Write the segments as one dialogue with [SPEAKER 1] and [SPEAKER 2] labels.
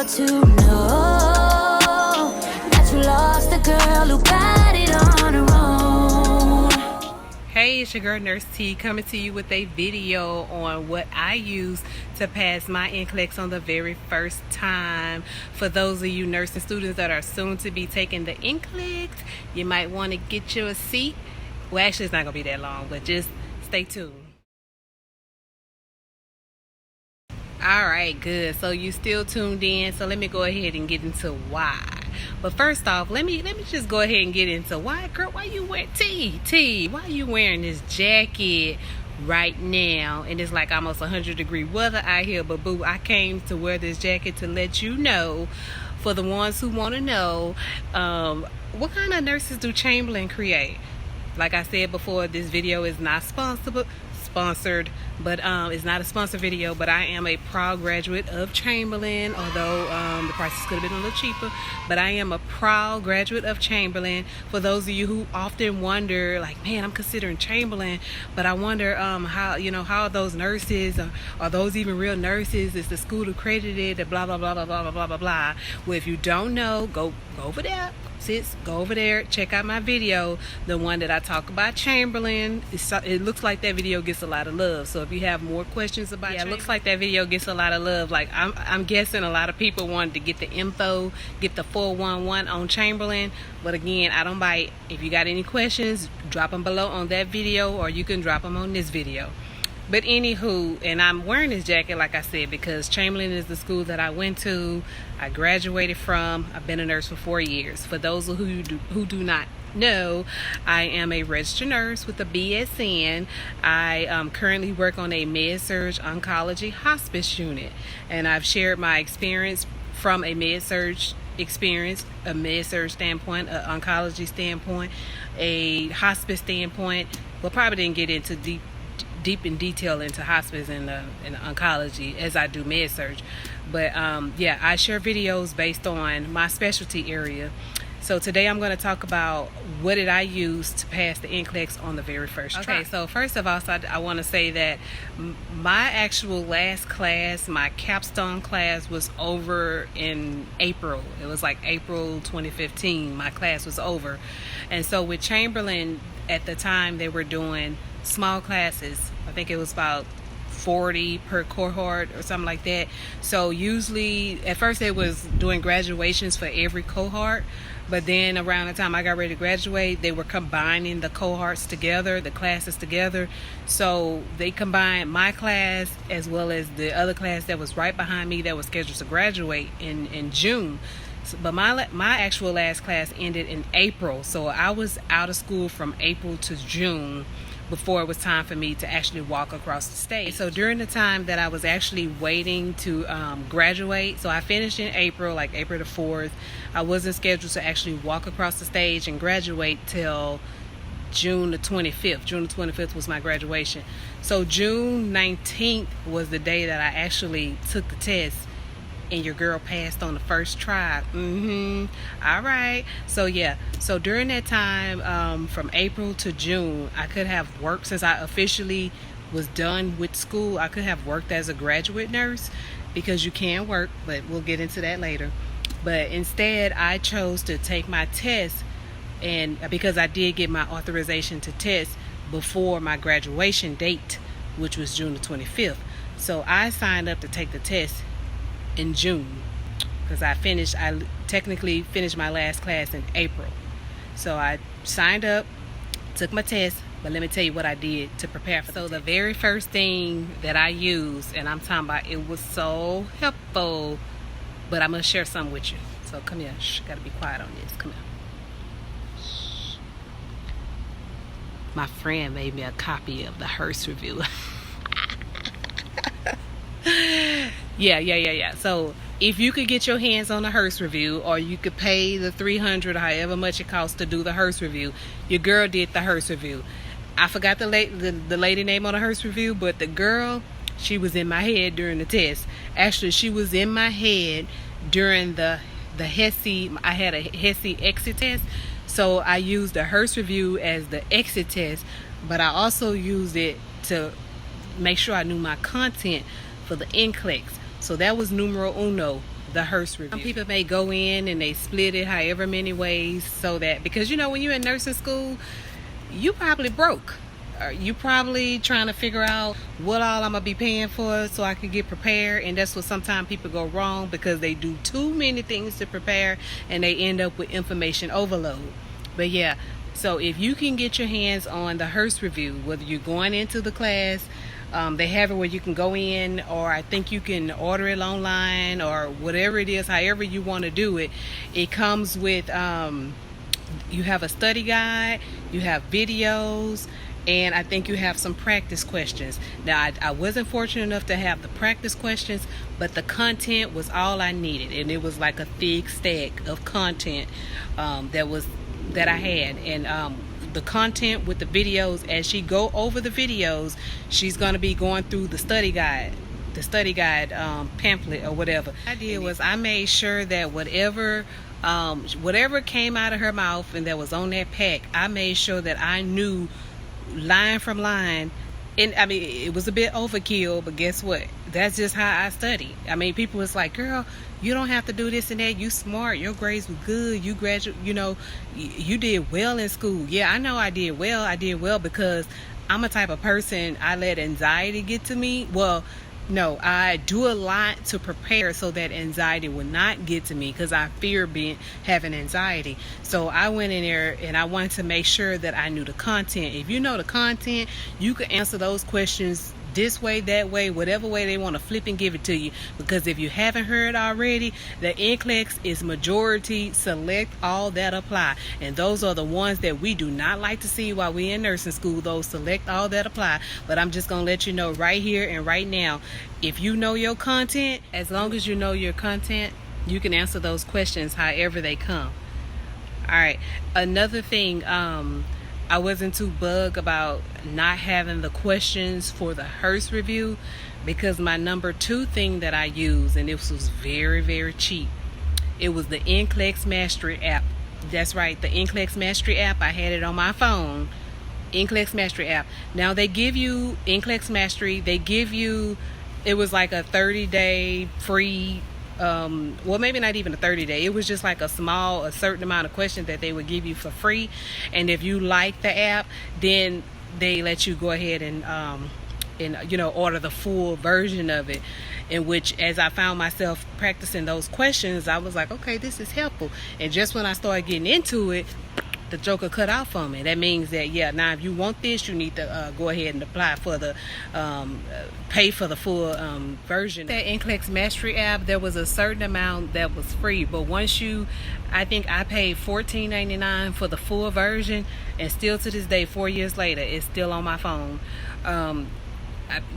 [SPEAKER 1] to know that you lost the girl who got it on her own.
[SPEAKER 2] Hey, it's your girl Nurse T coming to you with a video on what I use to pass my NCLEX on the very first time. For those of you nursing students that are soon to be taking the NCLEX, you might want to get you a seat. Well, actually it's not going to be that long, but just stay tuned. Alright, good. So you still tuned in. So let me go ahead and get into why. But first off, let me just go ahead and get into why, girl, why you wear why you wearing this jacket right now? And it's like almost 100-degree weather out here, but boo, I came to wear this jacket to let you know, for the ones who want to know, what kind of nurses do Chamberlain create? Like I said before, this video is not sponsored, but it's not a sponsored video, but I am a proud graduate of Chamberlain, although the prices could have been a little cheaper, but I am a proud graduate of Chamberlain. For those of you who often wonder, like, man, I'm considering Chamberlain, but I wonder how are those nurses, are those even real nurses? Is the school accredited? Blah blah blah blah blah blah blah blah blah. Well, if you don't know, go over there. Sis, go over there, check out my video, the one that I talk about Chamberlain. It looks like that video gets a lot of love. So if you have more questions about it looks like that video gets a lot of love. Like I'm guessing a lot of people wanted to get the info, get the 411 on Chamberlain. But again, I don't bite. If you got any questions, drop them below on that video, or you can drop them on this video. But anywho, and I'm wearing this jacket, like I said, because Chamberlain is the school that I went to, I graduated from. I've been a nurse for 4 years. For those who do not know, I am a registered nurse with a BSN. I currently work on a med-surg oncology hospice unit, and I've shared my experience from a med-surg experience, a med-surg standpoint, an oncology standpoint, a hospice standpoint. Well, probably didn't get into deep in detail into hospice and oncology as I do med-surg, but yeah, I share videos based on my specialty area. So today I'm going to talk about what did I use to pass the NCLEX on the very first try. Okay, so first of all, I want to say that my actual last class, my capstone class, was over in April. It was like April 2015. My class was over. And so with Chamberlain at the time, they were doing small classes. I think it was about 40 per cohort or something like that. So usually at first they was doing graduations for every cohort, but then around the time I got ready to graduate, they were combining the cohorts together, the classes together. So they combined my class as well as the other class that was right behind me that was scheduled to graduate in June. But my actual last class ended in April, so I was out of school from April to June before it was time for me to actually walk across the stage. So during the time that I was actually waiting to graduate, so I finished in April, like April the 4th. I wasn't scheduled to actually walk across the stage and graduate till June the 25th. June the 25th was my graduation. So June 19th was the day that I actually took the test, and your girl passed on the first try. All right. So yeah, so during that time, from April to June, I could have worked, since I officially was done with school, I could have worked as a graduate nurse, because you can work, but we'll get into that later. But instead, I chose to take my test, and because I did get my authorization to test before my graduation date, which was June the 25th. So I signed up to take the test in June, because I technically finished my last class in April. So I signed up, took my test, but let me tell you what I did to prepare for. So the very first thing that I used, and I'm talking about, it was so helpful, but I'm gonna share some with you. So come here, gotta be quiet on this. Come here. My friend made me a copy of the Hearst review. Yeah. So if you could get your hands on the Hearst review, or you could pay the $300 or however much it costs to do the Hearst review, your girl did the Hearst review. I forgot the lady name on the Hearst review, but the girl, she was in my head during the test. Actually, she was in my head during the HESI. I had a HESI exit test, so I used the Hearst review as the exit test, but I also used it to make sure I knew my content for the NCLEX. So that was numero uno, the the Hearst review. Some people may go in and they split it however many ways, so that, because when you're in nursing school, you probably broke. You probably trying to figure out what all I'm gonna be paying for so I can get prepared, and that's what sometimes people go wrong, because they do too many things to prepare and they end up with information overload. But yeah, so if you can get your hands on the Hearst review, whether you're going into the class, they have it where you can go in, or I think you can order it online, or whatever it is, however you want to do it. It comes with you have a study guide, you have videos, and I think you have some practice questions. Now, I wasn't fortunate enough to have the practice questions, but the content was all I needed, and it was like a thick stack of content that I had. And the content with the videos, as she go over the videos, she's going to be going through the study guide pamphlet or whatever. What I did was I made sure that whatever came out of her mouth and that was on that pack, I made sure that I knew line from line. And I mean, it was a bit overkill, but guess what? That's just how I study. I mean, people was like, girl, you don't have to do this and that. You smart. Your grades were good. You graduate, you did well in school. Yeah, I know I did well. I did well because I'm a type of person, I let anxiety get to me. Well, no, I do a lot to prepare so that anxiety will not get to me, because I fear having anxiety. So I went in there and I wanted to make sure that I knew the content. If you know the content, you can answer those questions this way, that way, whatever way they want to flip and give it to you. Because if you haven't heard already, the NCLEX is majority select all that apply, and those are the ones that we do not like to see while we're in nursing school, those select all that apply. But I'm just gonna let you know right here and right now, if you know your content, as long as you know your content, you can answer those questions however they come. All right, another thing, I wasn't too bugged about not having the questions for the Hearst review, because my number 2 thing that I used, and this was very, very cheap, it was the NCLEX Mastery app. That's right, the NCLEX Mastery app. I had it on my phone. NCLEX Mastery app. Now they give you NCLEX Mastery. They give you, it was like a 30-day free. Well, maybe not even a 30-day. It was just like a certain amount of questions that they would give you for free. And if you like the app, then they let you go ahead and order the full version of it. In which, as I found myself practicing those questions, I was like, okay, this is helpful. And just when I started getting into it, the joker cut out for me. That means that, yeah, now if you want this, you need to go ahead and apply for the pay for the full version. That NCLEX Mastery app, there was a certain amount that was free, but once I think I paid $14.99 for the full version, and still to this day, 4 years later, it's still on my phone.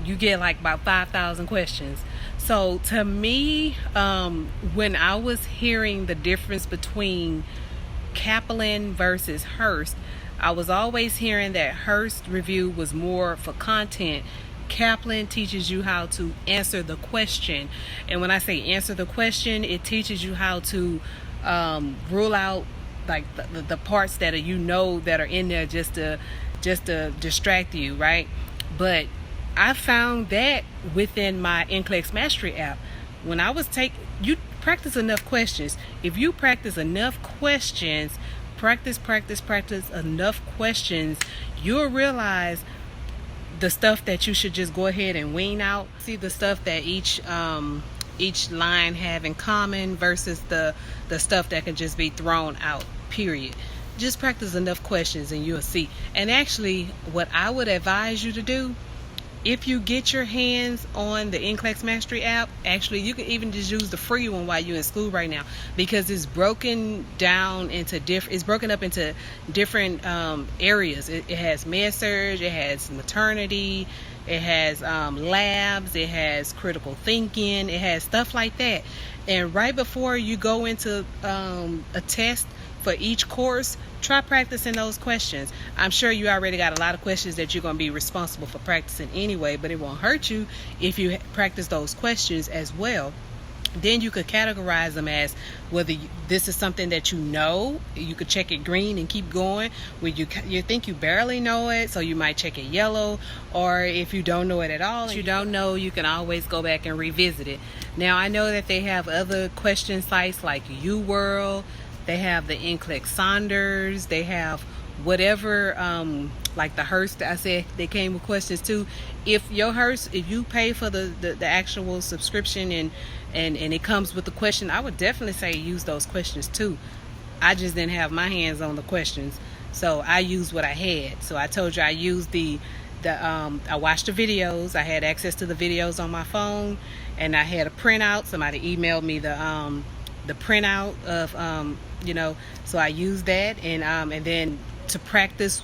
[SPEAKER 2] You get like about 5,000 questions. So to me, when I was hearing the difference between Kaplan versus Hearst, I was always hearing that Hearst review was more for content. Kaplan teaches you how to answer the question, and when I say answer the question, it teaches you how to rule out like the parts that that are in there just to distract you, right? But I found that within my NCLEX Mastery app, when I was you practice enough questions. If you practice enough questions, practice enough questions, you'll realize the stuff that you should just go ahead and wean out. See the stuff that each line have in common versus the stuff that can just be thrown out, period. Just practice enough questions and you'll see. And actually, what I would advise you to do, if you get your hands on the NCLEX Mastery app, actually you can even just use the free one while you're in school right now, because it's broken down into it's broken up into different areas. It has med-surg, it has maternity, it has labs, it has critical thinking, it has stuff like that. And right before you go into a test for each course, try practicing those questions. I'm sure you already got a lot of questions that you're going to be responsible for practicing anyway, but it won't hurt you if you practice those questions as well. Then you could categorize them as whether this is something that you know, you could check it green and keep going. When you think you barely know it, so you might check it yellow. Or if you don't know it at all, you don't know, you can always go back and revisit it. Now I know that they have other question sites like UWorld, they have the NCLEX Saunders, they have whatever, like the Hearst, I said they came with questions too. If your Hearst, if you pay for the actual subscription and it comes with the question, I would definitely say use those questions too. I just didn't have my hands on the questions, so I used what I had. So I told you I used I watched the videos. I had access to the videos on my phone, and I had a printout. Somebody emailed me the printout of so I used that, and then to practice.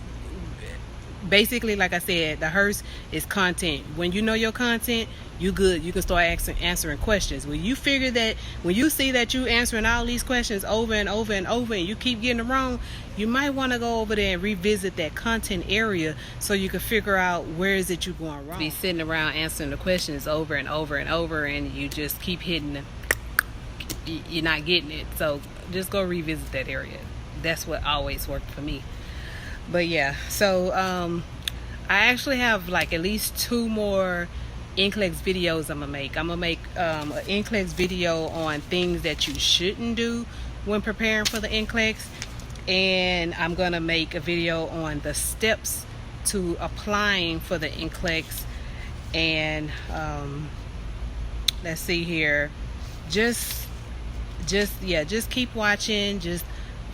[SPEAKER 2] Basically, like I said, the Hearst is content. When you know your content, you good. You can start answering questions. When you figure that, when you see that you answering all these questions over and over and over, and you keep getting it wrong, you might want to go over there and revisit that content area so you can figure out where is it you going wrong. Be sitting around answering the questions over and over and over, and you just keep hitting you're not getting it. So just go revisit that area. That's what always worked for me. But yeah, so I actually have like at least 2 more NCLEX videos I'm gonna make. I'm gonna make an NCLEX video on things that you shouldn't do when preparing for the NCLEX, and I'm gonna make a video on the steps to applying for the NCLEX. And let's see here, just keep watching, just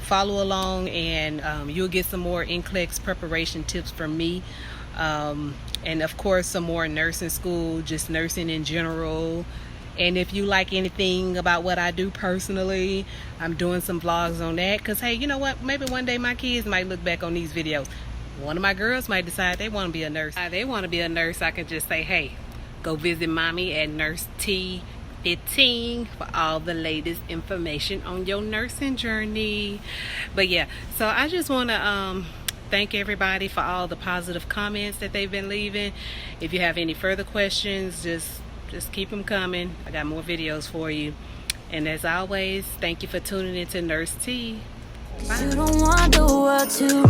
[SPEAKER 2] follow along, and you'll get some more NCLEX preparation tips from me, and of course some more nursing school, just nursing in general. And if you like anything about what I do personally, I'm doing some vlogs on that, because hey, you know what, maybe one day my kids might look back on these videos. One of my girls might decide they want to be a nurse. I can just say, hey, go visit mommy at Nurse T15 for all the latest information on your nursing journey. But yeah, so I just want to thank everybody for all the positive comments that they've been leaving. If you have any further questions, just keep them coming. I got more videos for you. And as always, thank you for tuning into Nurse T. Bye.
[SPEAKER 1] You don't want the world to